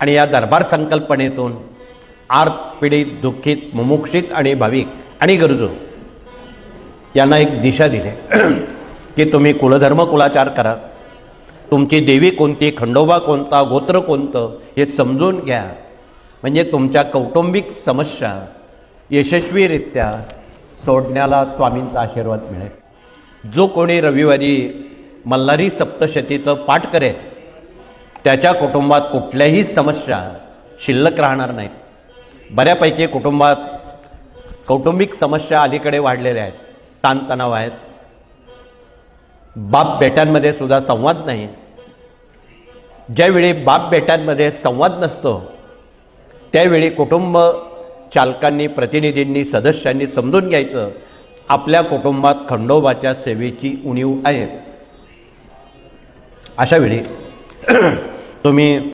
आणि या दरबार संकल्पनेतून आर्त पीडित दुःखित मुमुक्षित आणि भाविक आणि गरजू यांना एक दिशा दिली की तुम्ही कुलधर्म कुलाचार करा, तुमची देवी कोणती, खंडोबा कोणता, गोत्र कोणतं हे समजून घ्या, म्हणजे तुमच्या कौटुंबिक समस्या यशस्वीरित्या सोडण्याला स्वामींचा आशीर्वाद मिळेल। जो कोणी रविवारी मल्हारी सप्तशतीचं पाठ करेल त्याच्या कुटुंबात कुठल्याही समस्या शिल्लक राहणार नाहीत। बऱ्यापैकी कुटुंबात कौटुंबिक समस्या अलीकडे वाढलेल्या आहेत, ताणतणाव आहेत, बाप बेट्यांमध्ये सुद्धा संवाद नाही। ज्यावेळी बाप बेट्यांमध्ये संवाद नसतो त्यावेळी कुटुंब चालकांनी, प्रतिनिधींनी, सदस्यांनी समजून घ्यायचं आपल्या कुटुंबात खंडोबाच्या सेवेची उणीव आहे। अशा वेळी तुम्ही